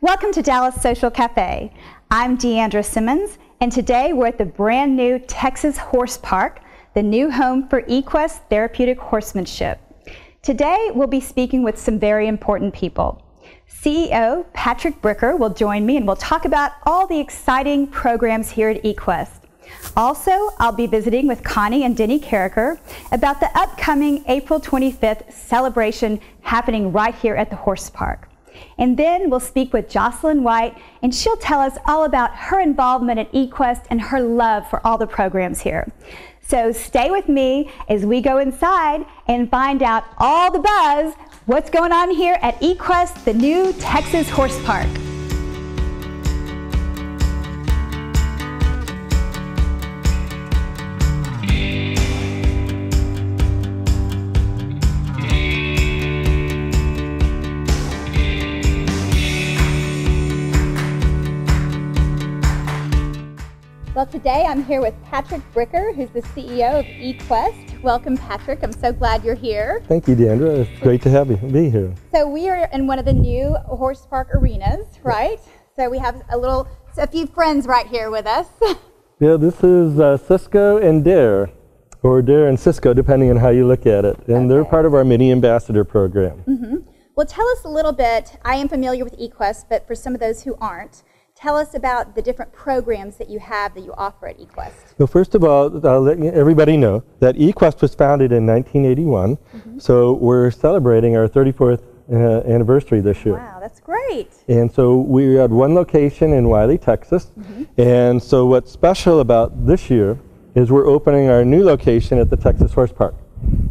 Welcome to Dallas Social Cafe. I'm D'Andra Simmons, and today we're at the brand new Texas Horse Park, the new home for Equest therapeutic horsemanship. Today we'll be speaking with some very important people. CEO Patrick Bricker will join me and we'll talk about all the exciting programs here at Equest. Also, I'll be visiting with Connie and Denny Carreker about the upcoming April 25th celebration happening right here at the Horse Park. And then we'll speak with Jocelyn White, and she'll tell us all about her involvement at Equest and her love for all the programs here. So stay with me as we go inside and find out all the buzz, what's going on here at Equest, the new Texas Horse Park. Well, today I'm here with Patrick Bricker, who's the CEO of Equest. Welcome, Patrick. I'm so glad you're here. Thank you, D'Andra. It's great to be here. So we are in one of the new horse park arenas, right? So we have a few friends right here with us. Yeah, this is Cisco and Dare, or Dare and Cisco, depending on how you look at it. And they're part of our mini ambassador program. Mm-hmm. Well, tell us a little bit. I am familiar with Equest, but for some of those who aren't, tell us about the different programs that you have that you offer at Equest. Well, first of all, I'll let everybody know that Equest was founded in 1981, so we're celebrating our 34th anniversary this year. Wow, that's great. And so we had one location in Wiley, Texas, and so what's special about this year is we're opening our new location at the Texas Horse Park.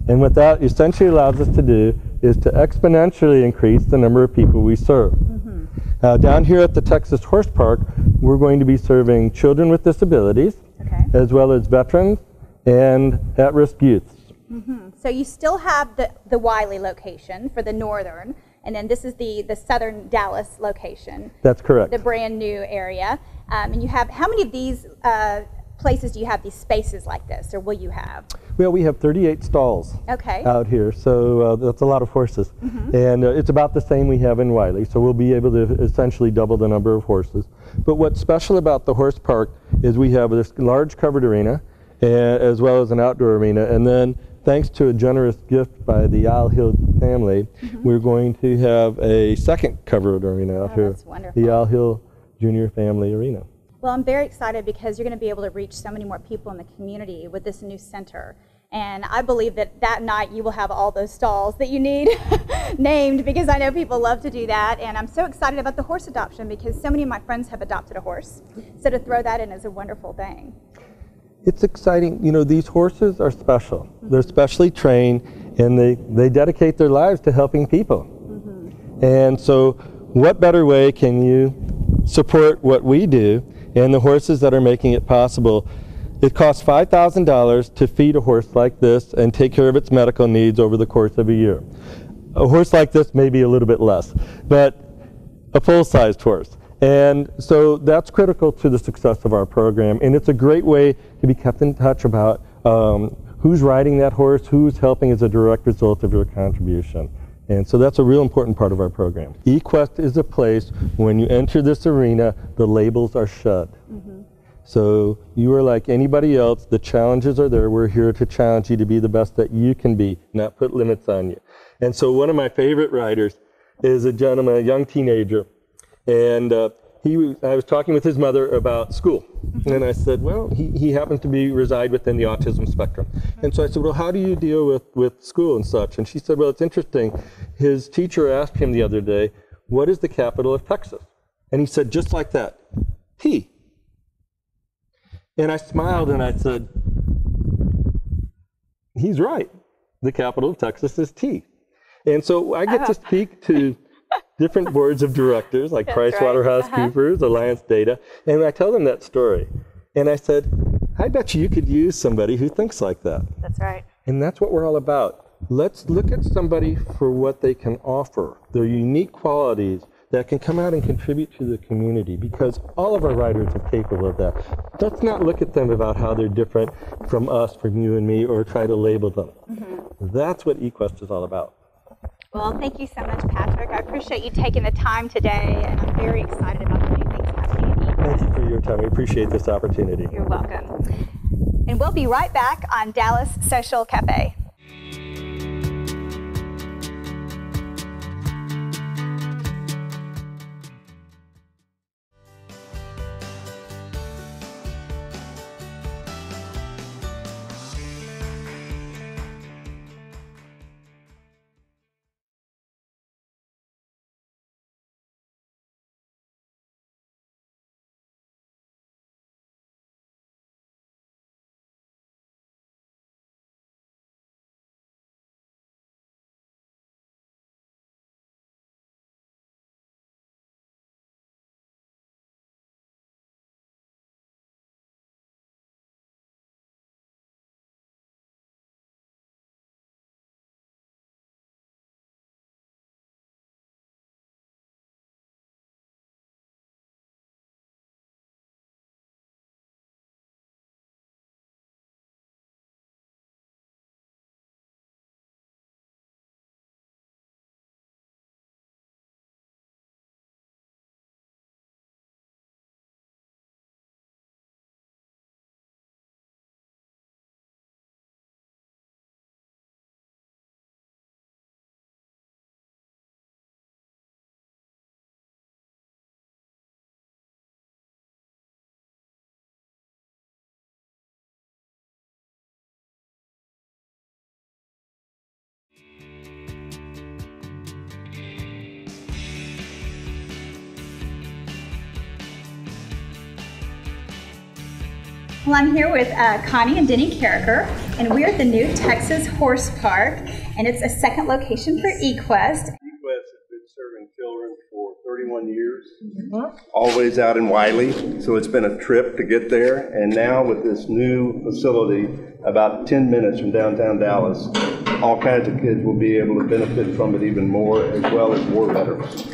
And what that essentially allows us to do is to exponentially increase the number of people we serve. Down here at the Texas Horse Park, we're going to be serving children with disabilities, as well as veterans and at-risk youths. So you still have the Wiley location for the northern, and then this is the southern Dallas location. That's correct. The brand new area. And you have, how many of these places do you have these spaces like this, or will you have? Well, we have 38 stalls out here, so that's a lot of horses. And it's about the same we have in Wiley, so we'll be able to essentially double the number of horses. But what's special about the horse park is we have this large covered arena, as well as an outdoor arena, and then thanks to a generous gift by the Owl Hill family, we're going to have a second covered arena out here, that's wonderful. the Owl Hill Junior Family Arena. Well, I'm very excited because you're going to be able to reach so many more people in the community with this new center. And I believe that night you will have all those stalls that you need named, because I know people love to do that. And I'm so excited about the horse adoption because so many of my friends have adopted a horse. So to throw that in is a wonderful thing. It's exciting. You know, these horses are special. They're specially trained, and they dedicate their lives to helping people. And so what better way can you support what we do and the horses that are making it possible? It costs $5,000 to feed a horse like this and take care of its medical needs over the course of a year. A horse like this may be a little bit less, but a full-sized horse. And so that's critical to the success of our program, and it's a great way to be kept in touch about who's riding that horse, who's helping as a direct result of your contribution. And so that's a real important part of our program. Equest is a place, when you enter this arena, the labels are shed. So you are like anybody else, the challenges are there. We're here to challenge you to be the best that you can be, not put limits on you. And so one of my favorite riders is a gentleman, a young teenager, and I was talking with his mother about school. And I said, well, he happens to reside within the autism spectrum. And so I said, well, how do you deal with school and such? And she said, well, it's interesting. His teacher asked him the other day, what is the capital of Texas? And he said, just like that, T. And I smiled and I said, he's right. The capital of Texas is T. And so I get to speak to different boards of directors like PricewaterhouseCoopers, Alliance Data, and I tell them that story. And I said, I bet you could use somebody who thinks like that. That's right. And that's what we're all about. Let's look at somebody for what they can offer, their unique qualities that can come out and contribute to the community, because all of our riders are capable of that. Let's not look at them about how they're different from us, from you and me, or try to label them. That's what Equest is all about. Well, thank you so much, Patrick. I appreciate you taking the time today, and I'm very excited about the new things happening at Equest. Thank you for your time. We appreciate this opportunity. You're welcome. And we'll be right back on Dallas Social Cafe. Well, I'm here with Connie and Denny Carreker, and we're at the new Texas Horse Park, and it's a second location for Equest. Equest has been serving children for 31 years, always out in Wiley, so it's been a trip to get there. And now with this new facility, about 10 minutes from downtown Dallas, all kinds of kids will be able to benefit from it even more, as well as war veterans.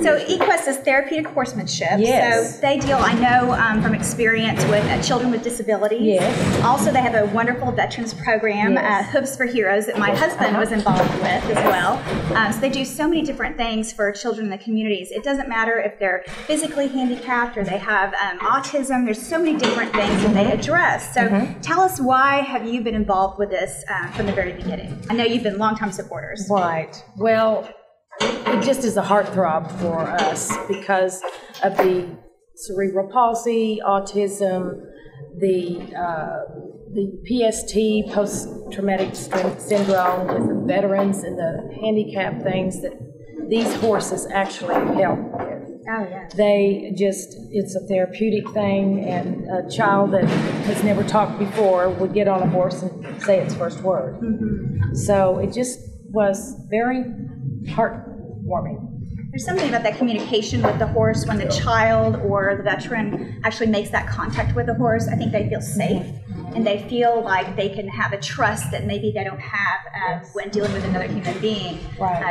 So Equest is therapeutic horsemanship. Yes. So they deal, I know from experience, with children with disabilities. Yes. Also, they have a wonderful veterans program, Yes. Hooves for Heroes, that my husband was involved with as well. So they do so many different things for children in the communities. It doesn't matter if they're physically handicapped or they have autism. There's so many different things that they address. So tell us, why have you been involved with this from the very beginning? I know you've been longtime supporters. Right. Well, it just is a heartthrob for us because of the cerebral palsy, autism, the PST, post-traumatic stress syndrome, with the veterans and the handicap things that these horses actually help with. Oh, yeah. They just, it's a therapeutic thing, and a child that has never talked before would get on a horse and say its first word. So it just was very heartwarming. There's something about that communication with the horse when the child or the veteran actually makes that contact with the horse. I think they feel safe, and they feel like they can have a trust that maybe they don't have when dealing with another human being,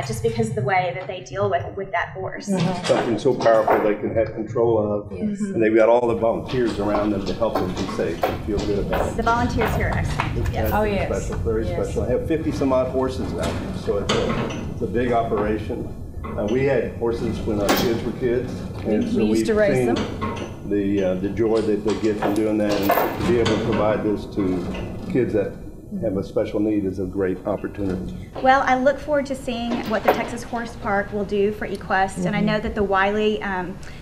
just because of the way that they deal with that horse. Something so powerful they can have control of, and they've got all the volunteers around them to help them be safe and feel good about it. The volunteers here are excellent. Yes. Oh, yes. Special, very special. I have 50 some odd horses now, so it's a big operation. We had horses when our kids were kids, and so we used to raise seen them. the joy that they get from doing that, and to be able to provide this to kids that have a special need is a great opportunity. Well, I look forward to seeing what the Texas Horse Park will do for Equest, and I know that the Wiley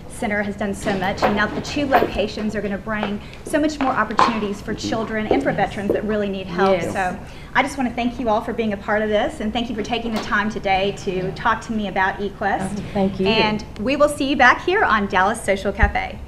Center has done so much, and now the two locations are going to bring so much more opportunities for children and for veterans that really need help. Yes. So I just want to thank you all for being a part of this, and thank you for taking the time today to talk to me about Equest. Thank you. And we will see you back here on Dallas Social Cafe.